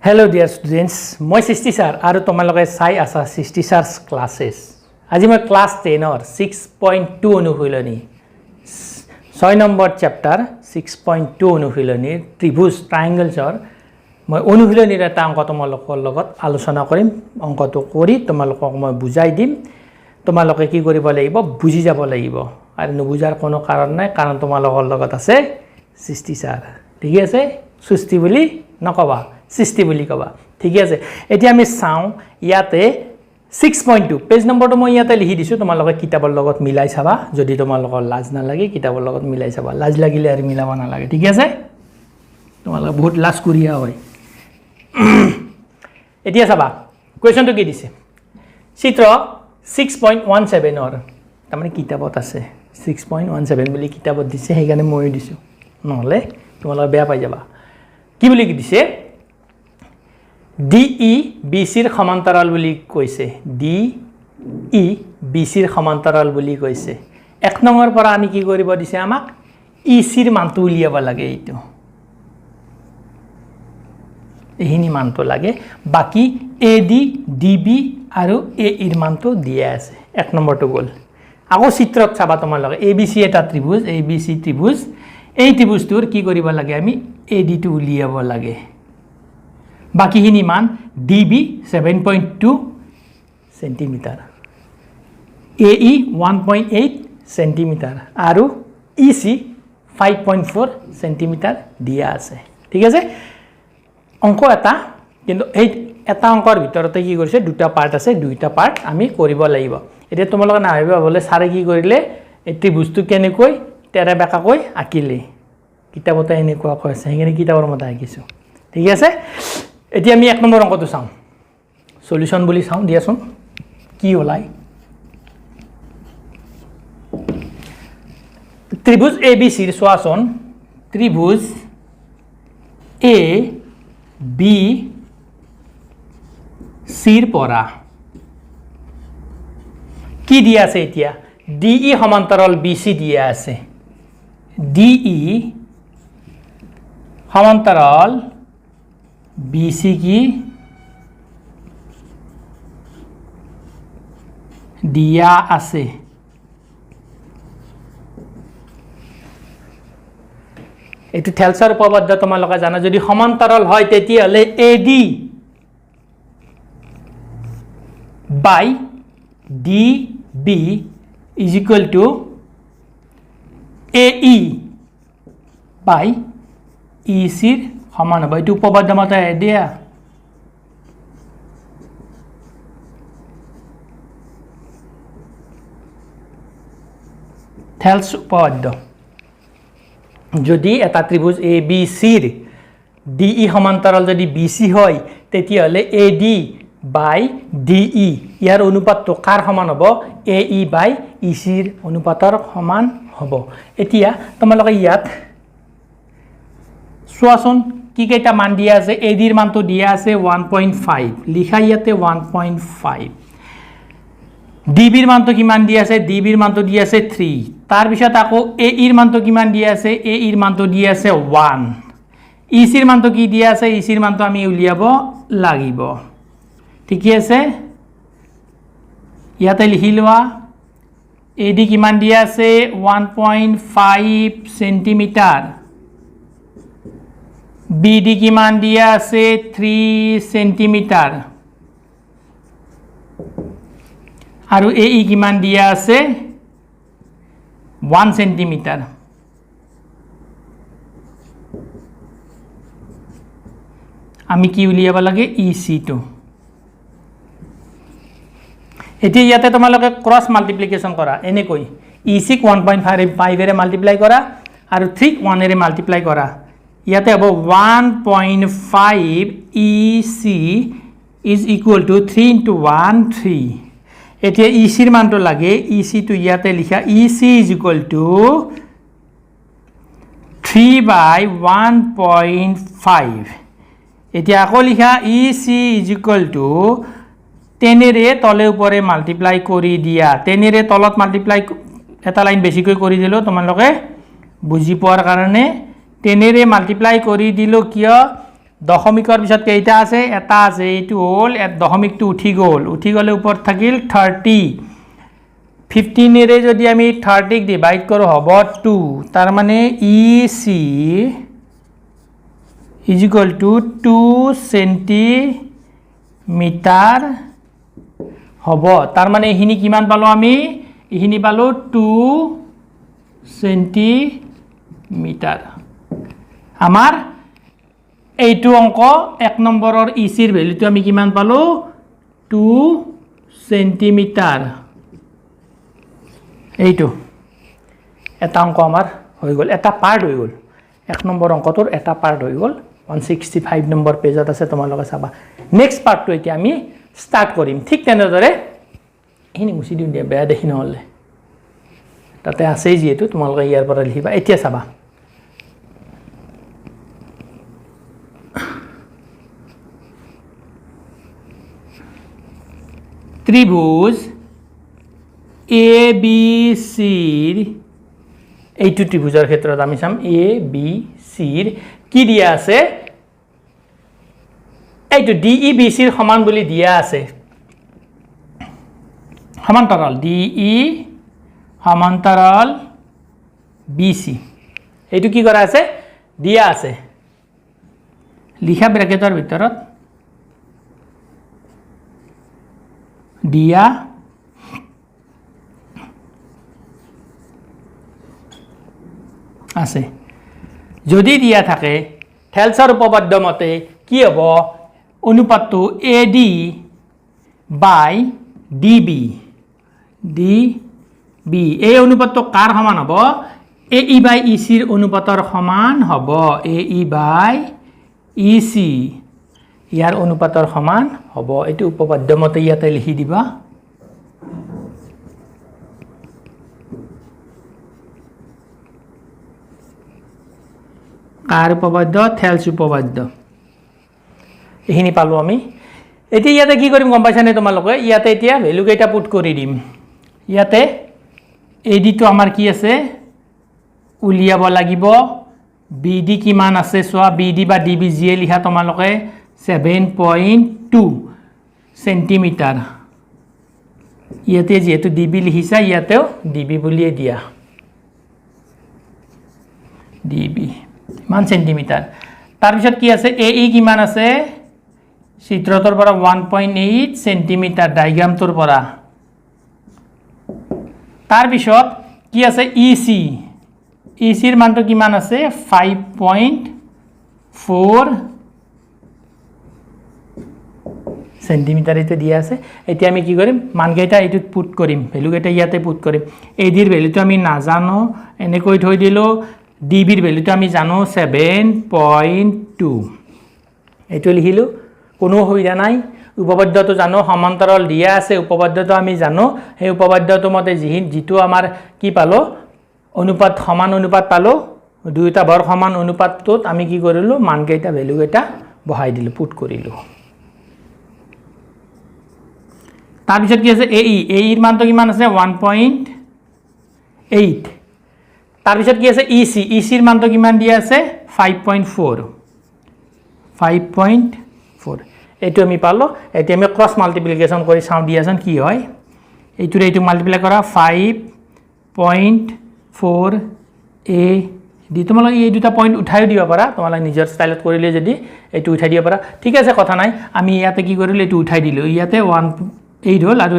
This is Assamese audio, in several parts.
Hello dear students, মই Chisty Sir আৰু তোমালোকে চাই আছা Chisty Sir Classes. আজি মই ক্লাস 10 ৰ 6.2 অনুশীলনী 6 নম্বৰ চেপ্টাৰ 6.2 অনুশীলনীৰ ত্ৰিভুজ ট্ৰায়াঙ্গলছৰ মই অনুশীলনীৰ এটা অংক তোমালোকৰ লগত আলোচনা কৰিম অংকটো কৰি তোমালোকক মই বুজাই দিম তোমালোকে কি কৰিব লাগিব বুজি যাব লাগিব আৰু নুবুজাৰ কোনো কাৰণ নাই কাৰণ তোমালোকৰ লগত আছে Chisty Sir ঠিক আছে সুস্তি বুলি নকবা Chisty বুলি কবা ঠিক আছে এতিয়া আমি চাও ইয়াতে 6.2 পেজ নম্বৰটো মই ইয়াতে লিখি দিছো তোমালোকে কিতাপৰ লগত মিলাই চাবা যদি তোমালোকৰ লাজ না লাগে কিতাপৰ লগত মিলাই চাবা লাজ লাগিলে আৰু মিলাব না লাগে ঠিক আছে তোমালোকে বহুত লাজ কৰিয়া হয় এতিয়া চাবা কোৱেশ্চনটো কি দিছে চিত্ৰ 6.17 ৰ তাৰমানে কিতাপত আছে 6.17 বুলি কিতাপত দিছে হেগানে মই দিছো নহলে তোমালোকে বেয়া পাই যাবা কি বুলি দিছে DE BC ৰ সমান্তৰাল বুলি কৈছে DE BC ৰ সমান্তৰাল বুলি কৈছে এক নম্বৰ পৰা আমি কি কৰিব দিছে আমাক EC ৰ মানটো উলিয়াব লাগে এইটো এহিনি মানটো লাগে বাকি AD DB আৰু AE ৰ মানটো দিয়া আছে এক নম্বৰটো গল আকৌ চিত্ৰত চাবা তোমালোকে ABC এটা ত্ৰিভুজ ABC ত্ৰিভুজ এই ত্ৰিভুজটোৰ কি কৰিব লাগে আমি AD টো উলিয়াব লাগে বাকি হিনি মান DB 7.2 সেন্টিমিটার AE 1.8 সেন্টিমিটার আৰু EC 5.4 সেন্টিমিটাৰ দিয়া আছে ঠিক আছে অংক এটা কিন্তু এই এটা অংকৰ ভিতৰতে কি কৰিছে দুটা পাৰ্ট আছে দুইটা পাৰ্ট আমি কৰিব লাগিব এতিয়া তোমালোকে না ভাবিবা বলে সাৰে কি কৰিলে এই ত্ৰিভুজটো কেনেকৈ তেৰা বেকাকৈ আঁকিলে কিতাপতে এনেকুৱা কৈছে হেগেনে কিতাপৰ মতে আঁকিছো ঠিক আছে এতিয়া আমি এক নম্বৰ অংকটো চাম সলিউশন বুলি চাও দিয়াছোন কি ওলাই ত্ৰিভুজ ABC ৰ সোৱাচন ত্ৰিভুজ ABC ৰ পৰা কি দিয়া আছে এতিয়া DE সমান্তৰাল BC দিয়া আছে DE সমান্তৰাল BC की दिया আছে এটো থেলছৰ উপপাদ্য তোমালোকে জানা যদি সমান্তৰাল হয় তেতিয়া হলে AD by DB is equal to AE by EC সমান হবে এটো উপপাদ্য মতে দিয়া থেলছ উপপাদ্য যদি এটা ত্ৰিভুজ ABC ৰ DE সমান্তৰাল যদি BC হয় তেতিয়া হলে AD by DE ইয়াৰ অনুপাতটো কাৰ সমান হ'ব AE by EC ৰ অনুপাতৰ সমান হ'ব এতিয়া তোমালোকে ইয়াত সোৱাচন কি কেইটা মান দিয়া আছে AD ৰ মানটো দিয়া আছে 1.5 লিখা ইয়াতে 1.5 DB ৰ মানটো কিমান দিয়া আছে DB ৰ মানটো দিয়া আছে 3 তাৰ পিছত আকৌ AE ৰ মানটো কিমান দিয়া আছে AE ৰ মানটো দিয়া আছে 1 EC ৰ মানটো কি দিয়া আছে EC ৰ মানটো আমি উলিয়াব লাগিব ঠিক আছে ইয়াতে লিখি লোৱা AD কিমান দিয়া আছে 1.5 সেন্টিমিটাৰ BD কিমান দিয়া আছে 3 সেন্টিমিটাৰ আৰু AE কিমান দিয়া আছে 1 সেন্টিমিটাৰ আমি কি উলিয়াব লাগে EC টো এতিয়া ইয়াতে তোমালোকে ক্ৰস মাল্টিপ্লিকেশন কৰা এনেকৈ EC 1.5 এৰে মাল্টিপ্লাই কৰা আৰু 3 1 এৰে মাল্টিপ্লাই কৰা ইয়াতে হ'ব 1.5 EC is equal to 3 into 1 3 এতিয়া EC ৰ মানটো লাগে EC টো ইয়াতে লিখা EC is equal to 3 by 1.5 এতিয়া আকৌ লিখা EC is equal to 10 এৰে তলে উপৰে মাল্টিপ্লাই কৰি দিয়া 10 এৰে তলত মাল্টিপ্লাই এটা লাইন বেছিকৈ কৰি দিলো তোমালোকে বুজি পোৱাৰ কাৰণে 10 रे मल्टीप्लाई কৰি দিলো কিয় দশমিকৰ পিছত কেইটা আছে এটা আছে এইটো হল দশমিকটো উঠি গলে ওপৰত থাকিল 30 15 এৰে যদি আমি 30 ক ডিভাইড কৰো হ'ব 2 তাৰ মানে EC is equal to 2 centimetre হ'ব তাৰ মানে এহিনি কিমান পালো আমি এহিনি পালো 2 সেন্টিমিটাৰ আমাৰ এইটো অংক 1 নম্বৰৰ EC ৰ ভ্যালুটো আমি কিমান পালো 2 সেন্টিমিটাৰ এইটো এটা অংক আমাৰ হৈ গল এটা পাৰ্ট হৈ গল 1 নম্বৰ অংকটোৰ এটা পাৰ্ট হৈ গল 165 নম্বৰ পেজত আছে তোমালোকে চাবা নেক্সট পাৰ্টটো এতিয়া আমি স্টাৰ্ট কৰিম ঠিক তেনেদৰে এখিনি মুছি দিম দিয়া বেয়া দেখি নহলে তাতে আছে যেহেতু তোমালোকে ইয়াৰ পৰা লিখিবা এতিয়া চাবা ত্ৰিভুজ ABC এইটো ত্ৰিভুজৰ ক্ষেত্ৰত আমি চাম ABC ৰ কি দিয়া আছে এইটো DEBC ৰ সমান বুলি দিয়া আছে সমান্তৰাল DE সমান্তৰাল BC এইটো কি কৰা আছে দিয়া আছে লিখা ব্ৰেকেটৰ ভিতৰত দিয়া আছে যদি দিয়া থাকে থেলছৰ উপপাদ্য মতে কি হ'ব অনুপাতটো AD বাই DB এই অনুপাতটো কাৰ সমান হ'ব AE বাই EC ৰ অনুপাতৰ সমান হ'ব AE বাই EC ইয়াৰ অনুপাতৰ সমান হ'ব এটো উপপাদ্য মতে ইয়াতে লিখি দিবা কাৰ উপপাদ্য থেলছ উপপাদ্য এহিনি পালো আমি এতিয়া ইয়াতে কি কৰিম গম পাইছানে তোমালোকে ইয়াতে এতিয়া ভ্যালু কেইটা পুট কৰি দিম ইয়াতে AD তো আমাৰ কি আছে উলিয়াব লাগিব BD কিমান আছে সোৱা BD বা DB জিয়ে লিখা তোমালোকে 7.2 সেন্টিমিটার ইয়াতে যেহেতু DB লিখিছা ইয়াতেও DB বুলিয়ে দিয়া DB মান সেন্টিমিটার তার পিছত কি আছে AE কিমান আছে চিত্ৰতৰ পৰা 1.8 সেন্টিমিটাৰ ডায়াগ্ৰামটোৰ পৰা তাৰ পিছত কি আছে EC ৰ মানটো কিমান আছে 5.4 সেন্টিমিটাৰ এতে দিয়া আছে এতিয়া আমি কি কৰিম মানকেইটা এটুত পুট কৰিম ভ্যালু কেইটা ইয়াতে পুট কৰিম AD ৰ ভ্যালুটো আমি নাজানো এনে কৈ থৈ দিলো DB ৰ ভ্যালুটো আমি জানো 7.2 এটো লিখিলো কোনো অসুবিধা নাই উপপাদ্যটো জানো সমান্তৰাল দিয়া আছে উপপাদ্যটো আমি জানো এই উপপাদ্যটো মতে যিটো আমাৰ কি পালো অনুপাত সমান অনুপাত পালো দুইটা বৰ সমান অনুপাতটোত আমি কি কৰিলো মানকেইটা ভ্যালু কেইটা বহাই দিলো পুট কৰিলো তাৰ পিছত কি আছে AE ৰ মানটো কিমান আছে 1.8 তাৰ পিছত কি আছে EC ৰ মানটো কিমান দিয়া আছে 5.4 এটো আমি পালো এতিয়া আমি ক্ৰস মাল্টিপ্লিকেশন কৰি চাও দিয়াছন কি হয় এইটোৰে এইটো মাল্টিপ্লাই কৰা 5.4 AD তোমালোকে এই দুটা পইণ্ট উঠাই দিব পাৰা তোমালোকে নিজৰ ষ্টাইলত কৰিলে যদি এইটো উঠাই দিব পাৰা ঠিক আছে কথা নাই আমি ইয়াতে কি কৰিলো এইটো উঠাই দিলো ইয়াতে 1.8 হল আৰু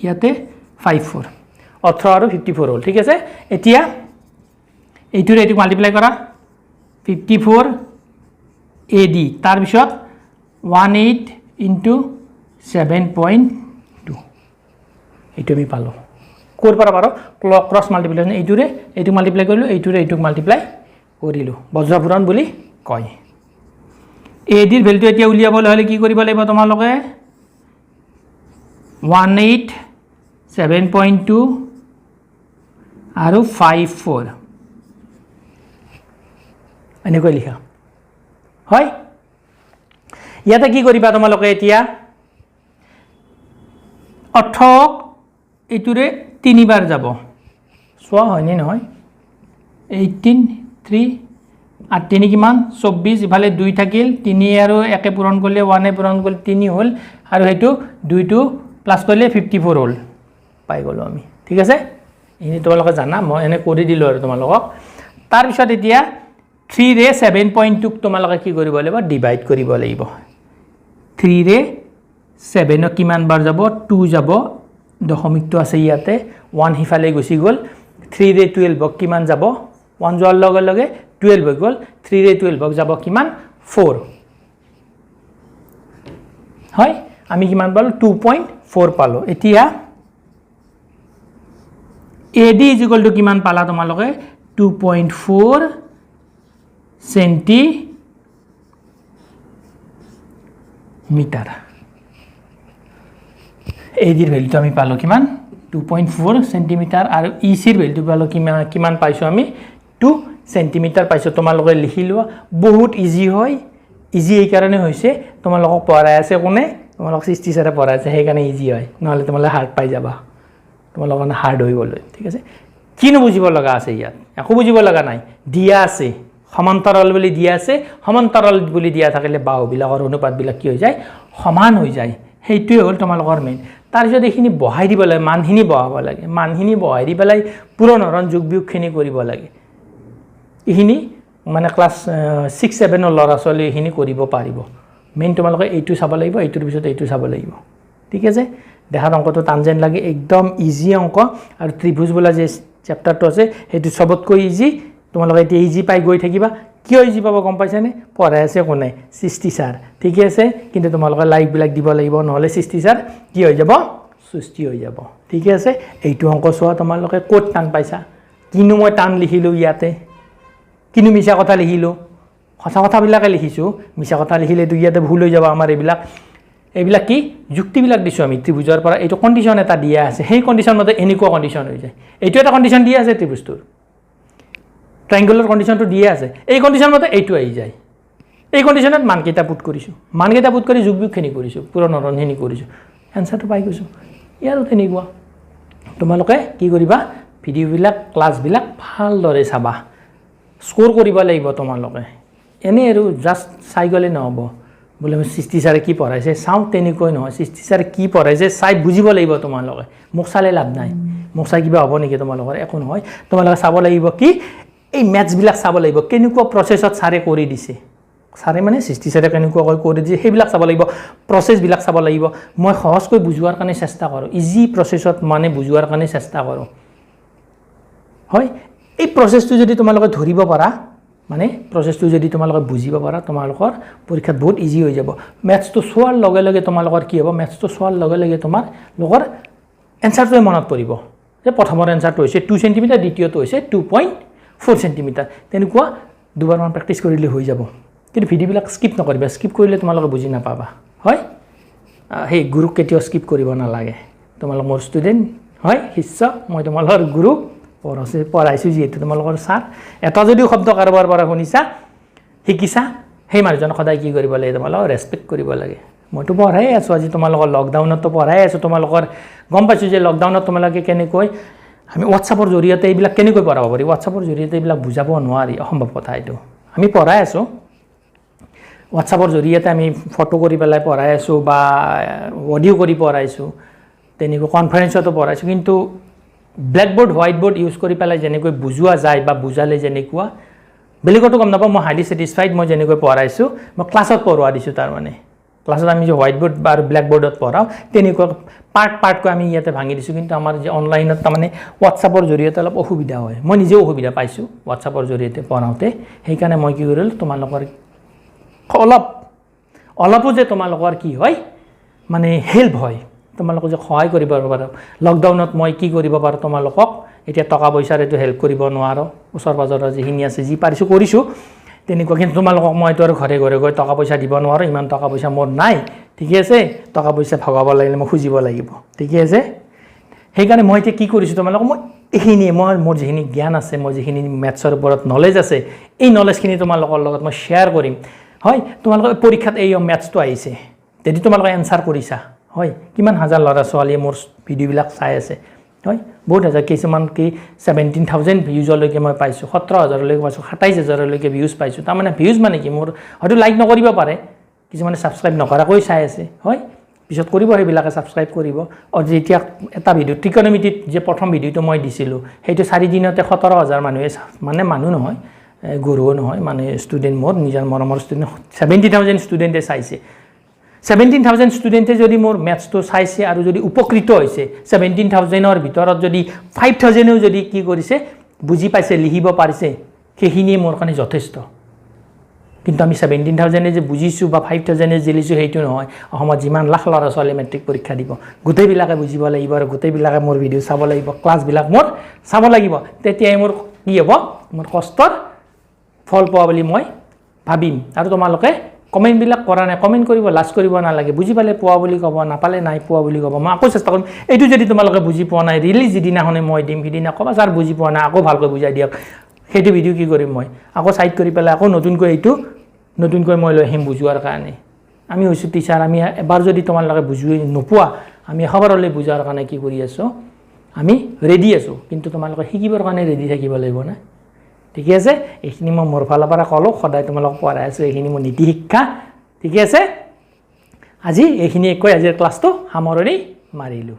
ইয়াতে 54 18 আৰু 54 হল ঠিক আছে এতিয়া এইটোৰে এইটো মাল্টিপ্লাই কৰা 54 AD তাৰ পিছত 18 into 7.2 এইটো আমি পালো কোৰ পৰা পাৰো ক্ৰস মাল্টিপ্লিকেশন এইটোৰে এইটো মাল্টিপ্লাই কৰিলো এইটোৰে এইটো মাল্টিপ্লাই কৰিলো বজ্ৰপুৰণ বুলি কয় AD ৰ ভ্যালুটো এতিয়া উলিয়াবলৈ হলে কি কৰিব লাগিব তোমালোকে 18 7.2 আৰু 54 এনেকৈ লিখা হয় ইয়াতে কি কৰিবা তোমালোকে এতিয়া 18 এইটোৰে তিনিবাৰ যাব সোৱা হয় নে নহয় 18 3 আৰ 3 কিমান 24 ইফালে 2 থাকিল 3 আৰু 1 পূৰণ কৰিলে 1 পূৰণ কৰিলে 3 হ'ল আৰু হেতু 2 টো প্লাস কৰিলে 54 হ'ল পাই গলো আমি ঠিক আছে ইনি তোমালোকে জানা মই এনে কৰি দিলো আৰু তোমালোকক তাৰ পিছত এতিয়া 3 ৰে 7.2 ক তোমালোকে কি কৰিব লাগিব ডিভাইড কৰিব লাগিব 3 ৰে 7 কিমান বাৰ যাব 2 যাব দশমিকটো আছে ইয়াতে 1 হিফালে গুচি গল 3 ৰে 12 ক কিমান যাব 1 যোৱাৰ লগে লগে 12 হৈ গল 3 ৰে 12 ক যাব কিমান 4 হয় আমি কিমান পালো 2.4 পালো এতিয়া AD is equal to কিমান পালা তোমালোকে 2.4 সেন্টিমিটার AD এর ভ্যালুটো আমি পালো কিমান 2.4 সেন্টিমিটার আর EC এর ভ্যালুটো পালো কিমান পাইছো আমি 2 সেন্টিমিটার পাইছো তোমালোকে লিখি লোৱা বহুত ইজি হয় ইজি এই কারণে হইছে তোমালোকক পঢ়াই আছে কোনে তোমালোক চিষ্টি স্যারে পঢ়াই আছে সেই কাৰণে ইজি হয় নহলে তোমালোকে হাৰ্ড পাই যাবা তোমালোকৰ হার্ড হৈ গল ঠিক আছে কিনো বুজিব লগা আছে ইয়াত একো বুজিব লগা নাই দিয়া আছে সমান্তৰাল বুলি দিয়া আছে সমান্তৰাল বুলি দিয়া থাকিলে বাহুবিলাকৰ অনুপাতবিলাক কি হৈ যায় সমান হৈ যায় সেইটোই হ'ল তোমালোকৰ মেইন তাৰ পিছত এইখিনি বহাই দিব লাগে মানখিনি বহাব লাগে মানখিনি বহাই দি পেলাই পূৰণ হৰণ যোগ বিয়োগখিনি কৰিব লাগে এইখিনি মানে ক্লাস 6 7 ৰ ল'ৰা ছোৱালী এইখিনি কৰিব পাৰিব মেইন তোমালোকে এইটো চাব লাগিব এইটোৰ পিছত এইটো চাব লাগিব ঠিক আছে দেখাত অঙ্কটো টানজেন লাগে একদম ইজি অঙ্ক আর ত্রিভুজ বলা যে চ্যাপ্টারটো আছে হেতু সবতকৈ ইজি তোমালোকে এতিয়া ইজি পাই গৈ থাকিবা কিয় ইজি পাব গম পাইছানে পঢ়াই আছে কোনে চিষ্টি স্যার ঠিক আছে কিন্তু তোমালোকে লাইক বিলাক দিব লাগিব নহলে চিষ্টি স্যার কি হৈ যাব সুষ্টি হৈ যাব ঠিক আছে এইটো অঙ্ক চোৱা তোমালোকে কোট টান পাইছা কিনো মই টান লিখিলো ইয়াতে কিনো মিছা কথা লিখিলো সঁচা কথাবিলাকে লিখিছো মিছা কথা লিখিলে তো ইয়াতে ভুল হৈ যাব আমাৰ এইবিলাক কি যুক্তিবিলাক দিছো আমি ত্ৰিভুজৰ পৰা এইটো কন্ডিশন এটা দিয়া আছে সেই কন্ডিশন মতে এনেকুৱা কন্ডিশন হৈ যায় এইটো এটা কন্ডিশন দিয়া আছে ত্ৰিভুজটোৰ ট্রায়াঙ্গুলার কন্ডিশনটো দিয়া আছে এই কন্ডিশন মতে এইটো আহি যায় এই কন্ডিশনত মানকেইটা পুট কৰিছো মানকেইটা পুট কৰি যোগ বিয়োগখিনি কৰিছো পূৰণ হৰণখিনি কৰিছো এনসাৰটো পাই গৈছো ইয়াৰো তেনেকুৱা তোমালোকে কি কৰিবা ভিডিওবিলাক ক্লাছবিলাক ভালদৰে চাবা স্কোৰ কৰিব লাগিব তোমালোকে এনে আৰু জাস্ট চাই গলে নহব বলে চিষ্টি স্যারে কি পঢ়াইছে চাও তেনেকৈ নহয় চিষ্টি স্যারে কি পঢ়াইছে চাই বুজিব লাগিব তোমালোকে মোক চালে লাভ নাই মোক চাই কিবা হ'ব নেকি তোমালোকৰ একো নহয় তোমালোকে চাব লাগিব কি এই ম্যাথছ বিলাক চাব লাগিব কেনেকুৱা প্ৰসেছত স্যাৰে কৰি দিছে স্যাৰে মানে চিষ্টি স্যাৰে কেনেকুৱা কৰি দিছে সেইবিলাক চাব লাগিব প্ৰসেছ বিলাক চাব লাগিব মই সহজকৈ বুজোৱাৰ কাৰণে চেষ্টা কৰো ইজি প্ৰসেছত মানে বুজোৱাৰ কাৰণে চেষ্টা কৰো হয় এই প্ৰসেছটো যদি তোমালোকে ধৰিব পাৰা মানে প্ৰসেছটো যদি তোমালোকে বুজিব পাৰা তোমালোকৰ পৰীক্ষাত বহুত ইজি হৈ যাব ম্যাথছটো সোৱাৰ লগে লগে তোমালোকৰ কি হ'ব ম্যাথছটো সোৱাৰ লগে লগে তোমাৰ লগৰ এনসাৰটো মনত পৰিব যে প্ৰথমৰ এনসাৰটো হৈছে 2 সেন্টিমিটাৰ দ্বিতীয়টো হৈছে 2.4 সেন্টিমিটাৰ তেনেকুৱা দুবাৰমান প্ৰেক্টিস কৰিলে হৈ যাব কিন্তু ভিডিওবিলাক স্কিপ নকৰিবা স্কিপ কৰিলে তোমালোকে বুজি নাপাবা হয় হে গুৰু কেতিয়াও স্কিপ কৰিব নালাগে তোমালোক মোৰ ষ্টুডেন্ট হয় শিষ্য মই তোমালোকৰ গুৰু পঢ়াইছো যেহেতু তোমালোকৰ স্যাৰ এটা যদি শব্দ কাৰোবাৰ পৰা শুনিছা শিকিছা সেই মানুহজনক সদায় কি কৰিব লাগে তোমালোক ৰেসপেক্ট কৰিব লাগে মইতো পঢ়াই আছো আজি তোমালোকৰ লকডাউনত পঢ়াই আছো তোমালোকৰ গম পাইছো যে লকডাউনত তোমালোকে কেনেকৈ আমি হোৱাটছআপৰ জৰিয়তে এইবিলাক কেনেকৈ পঢ়াব পাৰি হোৱাটছআপৰ জৰিয়তে এইবিলাক বুজাব নোৱাৰি অসম্ভৱ কথা এইটো আমি পঢ়াই আছো হোৱাটছআপৰ জৰিয়তে আমি ফটো কৰি পেলাই পঢ়াই আছো বা অডিও কৰি পঢ়াইছো তেনেকৈ কনফাৰেন্সতো পঢ়াইছো কিন্তু ব্ল্যাকবোৰ্ড হোয়াইট বোৰ্ড ইউজ কৰি পেলাই যেনেকৈ বুজোৱা যায় বা বুজালে যেনেকুৱা বেলেগতো গম নাপাওঁ মই হাইলি স্যাটিসফাইড মই যেনেকৈ পঢ়াইছো মই ক্লাছত পঢ়োৱা দিছো তাৰ মানে ক্লাছত আমি যে হোয়াইট বোৰ্ড বা ব্ল্যাকবোৰ্ডত পঢ়াও তেনেকুৱা পাৰ্ট আমি ইয়াতে ভাঙি দিছো কিন্তু আমাৰ যে অনলাইনত তাৰ মানে হোৱাটছআপৰ জৰিয়তে অলপ অসুবিধা হয় মই নিজে অসুবিধা পাইছো হোৱাটছআপৰ জৰিয়তে পঢ়াওতে সেই কাৰণে মই কি কৰিলো তোমালোকৰ অলপো যে তোমালোকৰ কি হয় মানে হেল্প হয় তোমালোক যে সহায় কৰিব পাৰো লকডাউনত মই কি কৰিব পাৰো তোমালোকক এতিয়া টকা পইচাৰ এটো হেল্প কৰিব নোৱাৰো ওচৰ পাজৰৰ যিখিনি আছে যি পাৰিছো কৰিছো তেনেকুৱা কিন্তু তোমালোকক মই তো আৰু ঘৰে ঘৰে গৈ টকা পইচা দিব নোৱাৰো ইমান টকা পইচা মোৰ নাই ঠিক আছে টকা পইচা ভগাব লাগিলে মই খুজিব লাগিব ঠিক আছে সেই কাৰণে মই এতিয়া কি কৰিছো তোমালোকক মই এইখিনি মোৰ যিখিনি জ্ঞান আছে মই যিখিনি ম্যাথছৰ ওপৰত নলেজ আছে এই নলেজখিনি তোমালোকৰ লগত মই শেয়াৰ কৰিম হয় তোমালোকৰ পৰীক্ষাত এই ম্যাথছটো আহিছে যদি তোমালোকে এনসাৰ কৰিছা হয় কিমান হাজাৰ ল'ৰা ছোৱালীয়ে মোৰ ভিডিওবিলাক চাই আছে হয় বহুত হাজাৰ কিছুমান কি 17,000 ভিউজলৈকে মই পাইছোঁ 17,000লৈকে পাইছোঁ 27,000লৈকে ভিউজ পাইছোঁ তাৰমানে ভিউজ মানে কি মোৰ হয়তো লাইক নকৰিব পাৰে কিছুমানে ছাবস্ক্ৰাইব নকৰাকৈ চাই আছে হয় পিছত কৰিব সেইবিলাকে ছাবস্ক্ৰাইব কৰিব আৰু যেতিয়া এটা ভিডিঅ' ট্ৰিকনমিতিত যে প্ৰথম ভিডিঅ'টো মই দিছিলোঁ সেইটো 4 দিনতে 17,000 মানুহে মানে মানুহ নহয় গুৰুও নহয় মানে ষ্টুডেণ্ট মোৰ নিজৰ মৰমৰ ষ্টুডেণ্ট 70,000 ষ্টুডেণ্টে চাইছে 17,000 ষ্টুডেণ্টে যদি মোৰ মেথছটো চাইছে আৰু যদি উপকৃত হৈছে 17,000ৰ ভিতৰত যদি 5,000ও যদি কি কৰিছে বুজি পাইছে লিখিব পাৰিছে সেইখিনিয়ে মোৰ কাৰণে যথেষ্ট কিন্তু আমি 17,000 যে বুজিছোঁ বা 5,000 যে লিখিছোঁ সেইটো নহয় অসমত যিমান লাখ ল'ৰা ছোৱালী মেট্ৰিক পৰীক্ষা দিব গোটেইবিলাকে বুজিব লাগিব আৰু গোটেইবিলাকে মোৰ ভিডিঅ' চাব লাগিব ক্লাছবিলাক মোৰ চাব লাগিব তেতিয়াই মোৰ কি হ'ব মোৰ কষ্টৰ ফল পোৱা বুলি মই ভাবিম আৰু তোমালোকে কমেণ্টবিলাক কৰা নাই কমেণ্ট কৰিব লাজ কৰিব নালাগে বুজি পালে পোৱা বুলি ক'ব নাপালে নাই পোৱা বুলি ক'ব মই আকৌ চেষ্টা কৰিম এইটো যদি তোমালোকে বুজি পোৱা নাই ৰিলিজ যিদিনাখনে মই দিম সিদিনা ক'বা যাৰ বুজি পোৱা নাই আকৌ ভালকৈ বুজাই দিয়ক সেইটো ভিডিঅ' কি কৰিম মই আকৌ চাইড কৰি পেলাই আকৌ নতুনকৈ মই লৈ আহিম বুজোৱাৰ কাৰণে আমি হৈছোঁ টিচাৰ আমি এবাৰ যদি তোমালোকে বুজি নোপোৱা আমি এশবাৰলৈ বুজাৰ কাৰণে কি কৰি আছোঁ আমি ৰেডি আছোঁ কিন্তু তোমালোকে শিকিবৰ কাৰণে ৰেডি থাকিব লাগিব না ঠিকে আছে এইখিনি মই মোৰ ফালৰ পৰা ক'লোঁ সদায় তোমালোকক পঢ়াই আছোঁ এইখিনি মোৰ নীতি শিক্ষা ঠিকে আছে আজি এইখিনি কৈ আজিৰ ক্লাছটো সামৰণি মাৰিলোঁ